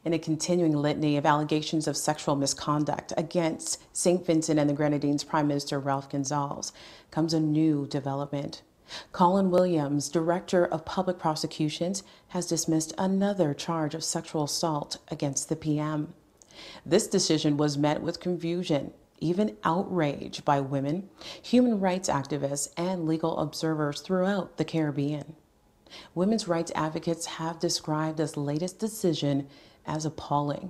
In a continuing litany of allegations of sexual misconduct against St. Vincent and the Grenadines Prime Minister Ralph Gonsalves comes a new development. Colin Williams, Director of Public Prosecutions, has dismissed another charge of sexual assault against the PM. This decision was met with confusion, even outrage by women, human rights activists, and legal observers throughout the Caribbean. Women's rights advocates have described this latest decision as appalling.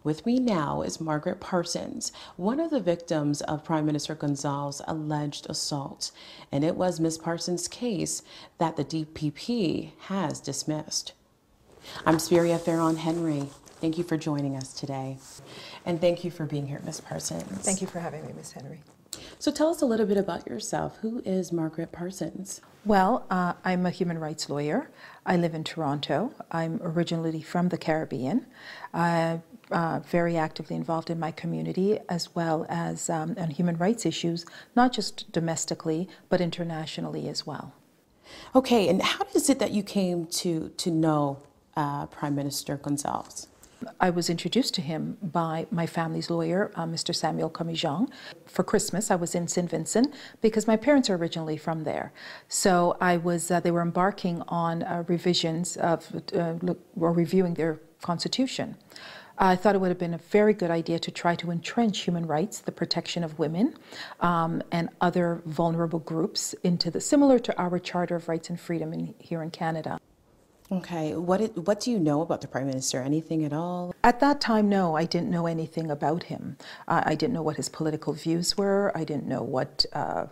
With me now is Margaret Parsons, one of the victims of Prime Minister Gonsalves' alleged assault, and it was Ms. Parsons' case that the DPP has dismissed. I'm Spiria Ferron-Henry. Thank you for joining us today, and thank you for being here, Ms. Parsons. Thank you for having me, Ms. Henry. So tell us a little bit about yourself. Who is Margaret Parsons? Well, I'm a human rights lawyer. I live in Toronto. I'm originally from the Caribbean. I'm very actively involved in my community as well as on human rights issues, not just domestically, but internationally as well. Okay, and how is it that you came to know Prime Minister Gonsalves? I was introduced to him by my family's lawyer, Mr. Samuel Comijong. For Christmas, I was in St. Vincent because my parents are originally from there. So I was, they were embarking on revisions of, or reviewing their constitution. I thought it would have been a very good idea to try to entrench human rights, the protection of women, and other vulnerable groups into the, similar to our Charter of Rights and Freedom here in Canada. Okay, what do you know about the Prime Minister? Anything at all? At that time, no, I didn't know anything about him. I didn't know what his political views were. I didn't know what, I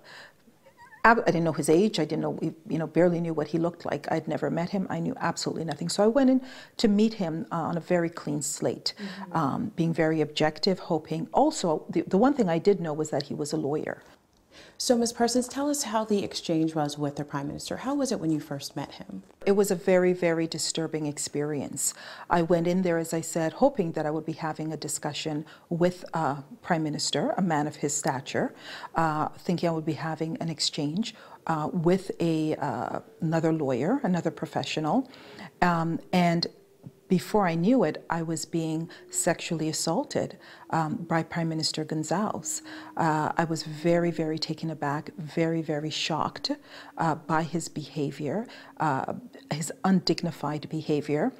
didn't know his age. I didn't know, barely knew what he looked like. I'd never met him. I knew absolutely nothing. So I went in to meet him on a very clean slate, being very objective, hoping. Also, the one thing I did know was that he was a lawyer. So, Ms. Parsons, tell us how the exchange was with the Prime Minister. How was it when you first met him? It was a very, very disturbing experience. I went in there, as I said, hoping that I would be having a discussion with a Prime Minister, a man of his stature, thinking I would be having an exchange with another lawyer, another professional, and before I knew it, I was being sexually assaulted by Prime Minister Gonsalves. I was very, very taken aback, very, very shocked by his behavior, his undignified behavior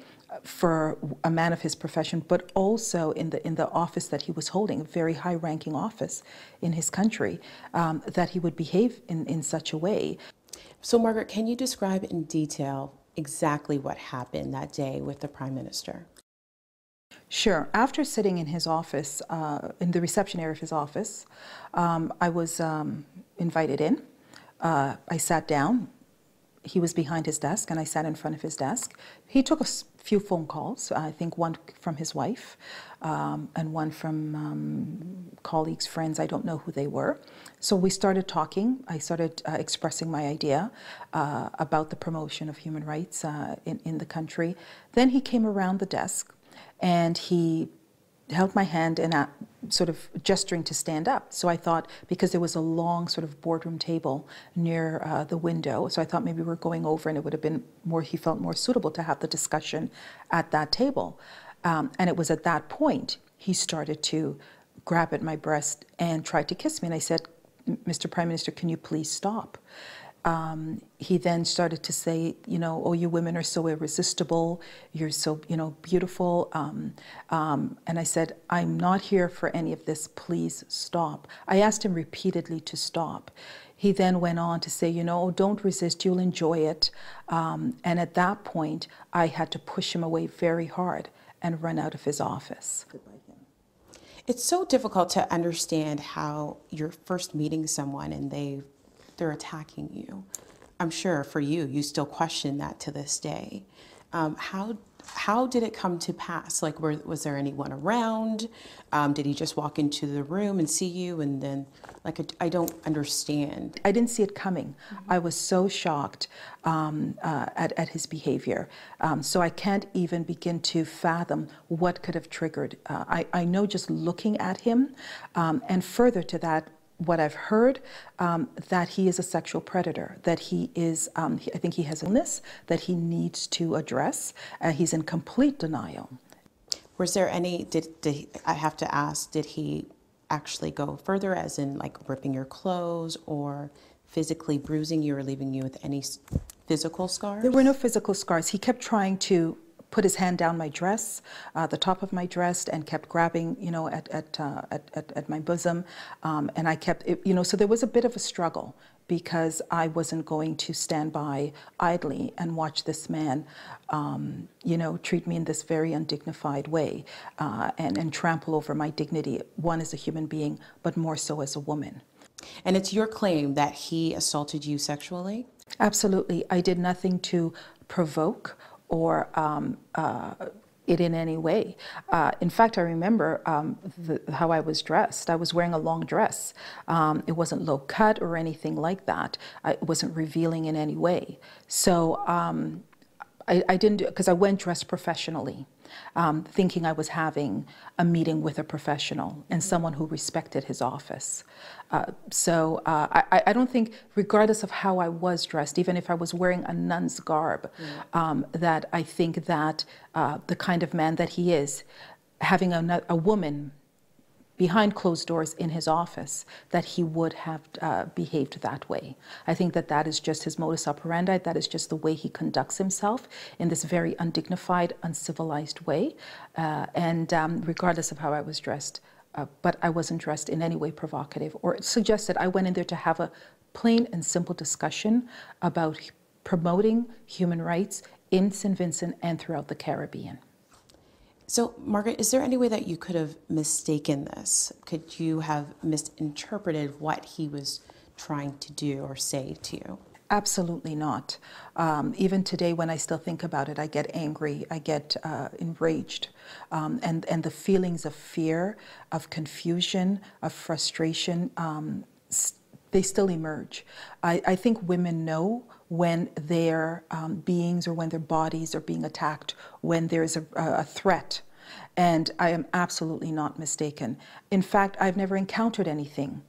for a man of his profession, but also in the office that he was holding, a very high-ranking office in his country, that he would behave in such a way. So, Margaret, can you describe in detail exactly what happened that day with the Prime Minister? Sure. After sitting in his office, in the reception area of his office, I was invited in. I sat down. He was behind his desk, and I sat in front of his desk. He took a few phone calls, I think one from his wife and one from colleagues, friends, I don't know who they were. So we started talking. I started expressing my idea about the promotion of human rights in the country. Then he came around the desk and he held my hand and sort of gesturing to stand up. So I thought, because there was a long sort of boardroom table near the window, so I thought maybe we're going over and it would have been more, he felt more suitable to have the discussion at that table. And it was at that point he started to grab at my breast and tried to kiss me. And I said, Mr. Prime Minister, can you please stop? He then started to say, oh, you women are so irresistible, you're so, beautiful. And I said, I'm not here for any of this, please stop. I asked him repeatedly to stop. He then went on to say, don't resist, you'll enjoy it. And at that point, I had to push him away very hard and run out of his office. It's so difficult to understand how you're first meeting someone and they're attacking you. I'm sure for you, you still question that to this day. How did it come to pass? Like, was there anyone around? Did he just walk into the room and see you and then, I don't understand. I didn't see it coming. I was so shocked at his behavior. So I can't even begin to fathom what could have triggered. I know just looking at him, and further to that, what I've heard, that he is a sexual predator, that he is, I think he has an illness that he needs to address. He's in complete denial. Was there any, I have to ask, did he actually go further, as in like ripping your clothes or physically bruising you or leaving you with any physical scars? There were no physical scars. He kept trying to put his hand down my dress, the top of my dress, and kept grabbing, you know, at my bosom, and I kept, you know, so there was a bit of a struggle because I wasn't going to stand by idly and watch this man, you know, treat me in this very undignified way, and trample over my dignity, one as a human being, but more so as a woman. And it's your claim that he assaulted you sexually? Absolutely. I did nothing to provoke or it in any way. In fact, I remember how I was dressed. I was wearing a long dress. It wasn't low cut or anything like that. It wasn't revealing in any way. So I didn't do it because I went dressed professionally, thinking I was having a meeting with a professional and someone who respected his office. So I don't think, regardless of how I was dressed, even if I was wearing a nun's garb, that I think that the kind of man that he is, having a woman behind closed doors in his office, that he would have behaved that way. I think that that is just his modus operandi. That is just the way he conducts himself in this very undignified, uncivilized way. And regardless of how I was dressed, but I wasn't dressed in any way provocative or suggested. I went in there to have a plain and simple discussion about promoting human rights in St. Vincent and throughout the Caribbean. So, Margaret, is there any way that you could have mistaken this? Could you have misinterpreted what he was trying to do or say to you? Absolutely not. Even today, when I still think about it, I get angry, I get enraged, and the feelings of fear, of confusion, of frustration, they still emerge. I think women know when their beings or when their bodies are being attacked, when there's a threat. And I am absolutely not mistaken. In fact, I've never encountered anything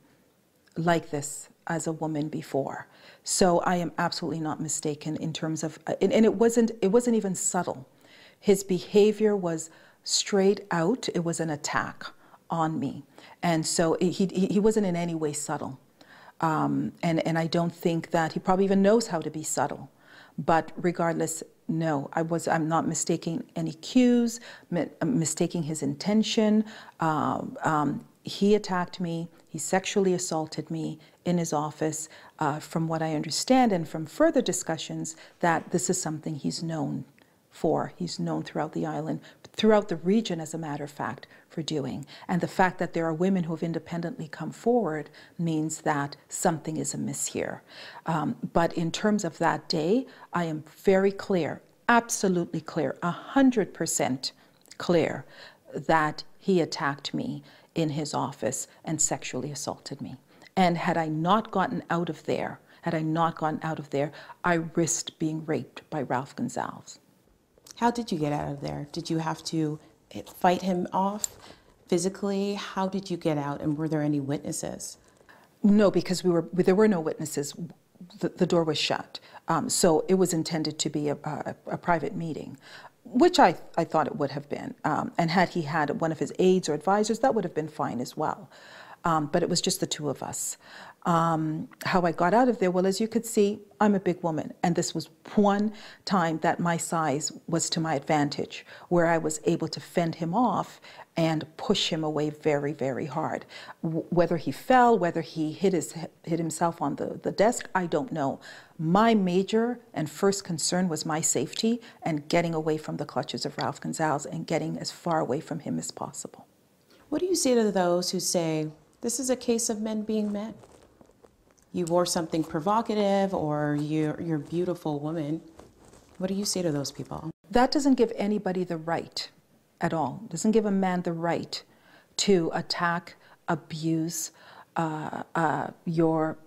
like this as a woman before. So I am absolutely not mistaken in terms of, and it wasn't even subtle. His behavior was straight out. It was an attack on me. And so he wasn't in any way subtle. And I don't think that he probably even knows how to be subtle. But regardless, no, I'm not mistaking any cues, mistaking his intention. He attacked me. He sexually assaulted me in his office. From what I understand and from further discussions, that this is something he's known for. He's known throughout the island, throughout the region, as a matter of fact, for doing. And the fact that there are women who have independently come forward means that something is amiss here. But in terms of that day, I am very clear, absolutely clear, 100% clear that he attacked me in his office and sexually assaulted me. And had I not gotten out of there, I risked being raped by Ralph Gonzalez. How did you get out of there? Did you have to fight him off physically? How did you get out, and were there any witnesses? No, because there were no witnesses. The door was shut. So it was intended to be a private meeting, which I thought it would have been. And had he had one of his aides or advisors, that would have been fine as well. But it was just the two of us. How I got out of there, well, as you could see, I'm a big woman. And this was one time that my size was to my advantage, where I was able to fend him off and push him away very, very hard. Whether he fell, whether he hit himself on the desk, I don't know. My major and first concern was my safety and getting away from the clutches of Ralph Gonzalez and getting as far away from him as possible. What do you say to those who say, this is a case of men being men? You wore something provocative, or you're a beautiful woman. What do you say to those people? That doesn't give anybody the right at all. It doesn't give a man the right to attack, abuse your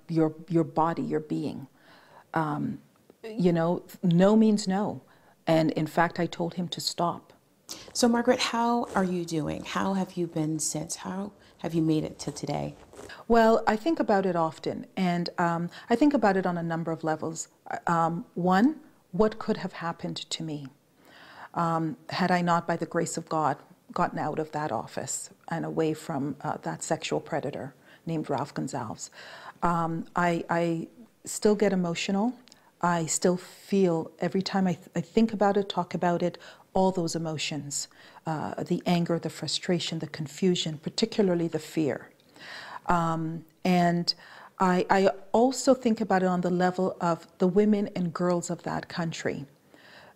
body, your being. You know, no means no. And in fact, I told him to stop. So Margaret, how are you doing? How have you been since? How have you made it to today? Well, I think about it often, and I think about it on a number of levels. One, what could have happened to me had I not, by the grace of God, gotten out of that office and away from that sexual predator named Ralph Gonsalves. I still get emotional. I still feel every time I think about it, talk about it, all those emotions, the anger, the frustration, the confusion, particularly the fear. And I also think about it on the level of the women and girls of that country,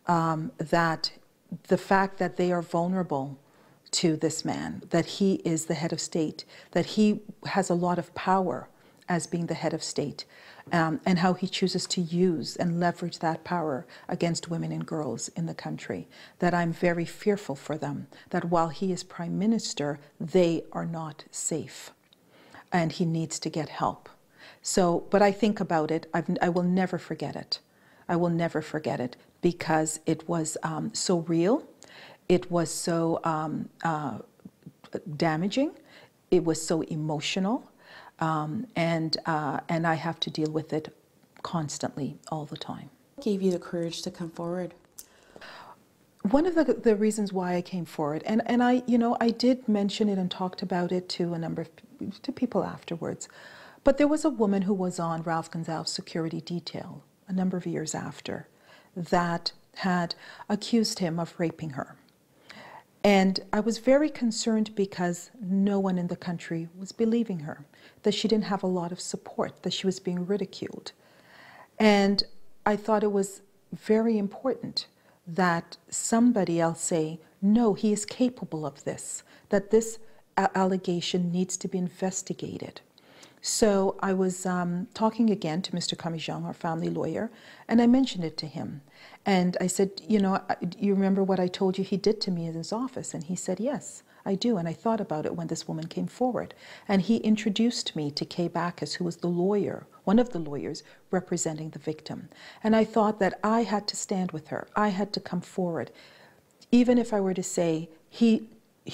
that the fact that they are vulnerable to this man, that he is the head of state, that he has a lot of power as being the head of state, and how he chooses to use and leverage that power against women and girls in the country, that I'm very fearful for them, that while he is prime minister, they are not safe, and he needs to get help. So, but I think about it, I will never forget it. I will never forget it because it was so real, it was so damaging, it was so emotional, and I have to deal with it constantly, all the time. What gave you the courage to come forward? One of the reasons why I came forward, and I, you know, I did mention it and talked about it to a number of to people afterwards, but there was a woman who was on Ralph Gonsalves' security detail a number of years after that had accused him of raping her. And I was very concerned because no one in the country was believing her, that she didn't have a lot of support, that she was being ridiculed. And I thought it was very important that somebody else say, no, he is capable of this, that this allegation needs to be investigated. So I was talking again to Mr. Kamijian, our family lawyer, and I mentioned it to him. And I said, you know, you remember what I told you he did to me in his office? And he said, yes, I do. And I thought about it when this woman came forward. And he introduced me to Kay Backus, who was the lawyer, one of the lawyers representing the victim. And I thought that I had to stand with her. I had to come forward. Even if I were to say he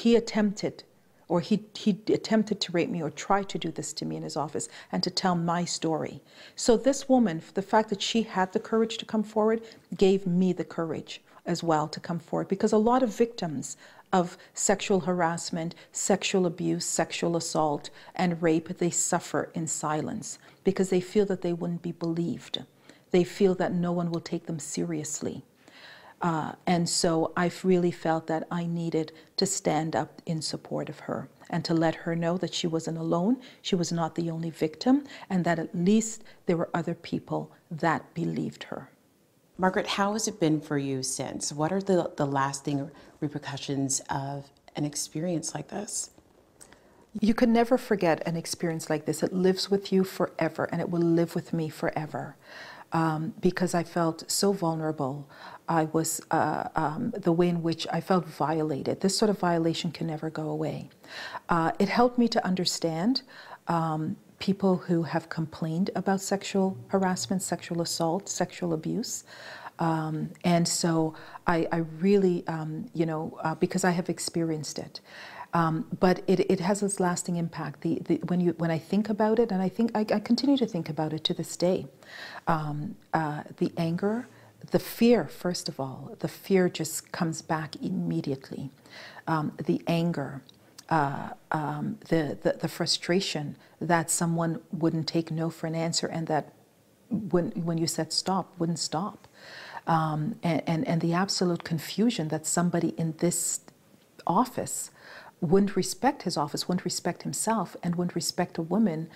attempted or he attempted to rape me or tried to do this to me in his office, and to tell my story. So this woman, the fact that she had the courage to come forward, gave me the courage as well to come forward, because a lot of victims of sexual harassment, sexual abuse, sexual assault, and rape, they suffer in silence because they feel that they wouldn't be believed. They feel that no one will take them seriously. And so I've really felt that I needed to stand up in support of her and to let her know that she wasn't alone, she was not the only victim, and that at least there were other people that believed her. Margaret, how has it been for you since? What are the lasting repercussions of an experience like this? You can never forget an experience like this. It lives with you forever, and it will live with me forever. Because I felt so vulnerable. I was, the way in which I felt violated. This sort of violation can never go away. It helped me to understand people who have complained about sexual harassment, sexual assault, sexual abuse. And so I really, you know, because I have experienced it. But it has this lasting impact. When I think about it, and I continue to think about it to this day, the anger, the fear, first of all, the fear just comes back immediately. The anger, the frustration that someone wouldn't take no for an answer, and that when you said stop, wouldn't stop, and the absolute confusion that somebody in this office wouldn't respect his office, wouldn't respect himself, and wouldn't respect a woman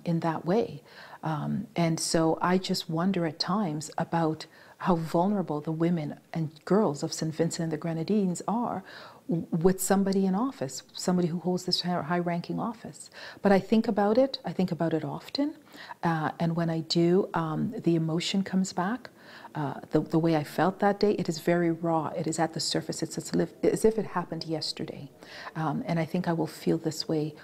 in that way. And so I just wonder at times about how vulnerable the women and girls of St. Vincent and the Grenadines are with somebody in office, somebody who holds this high-ranking office. But I think about it often, and when I do, the emotion comes back. The way I felt that day, it is very raw. It is at the surface. It's as if it happened yesterday. And I think I will feel this way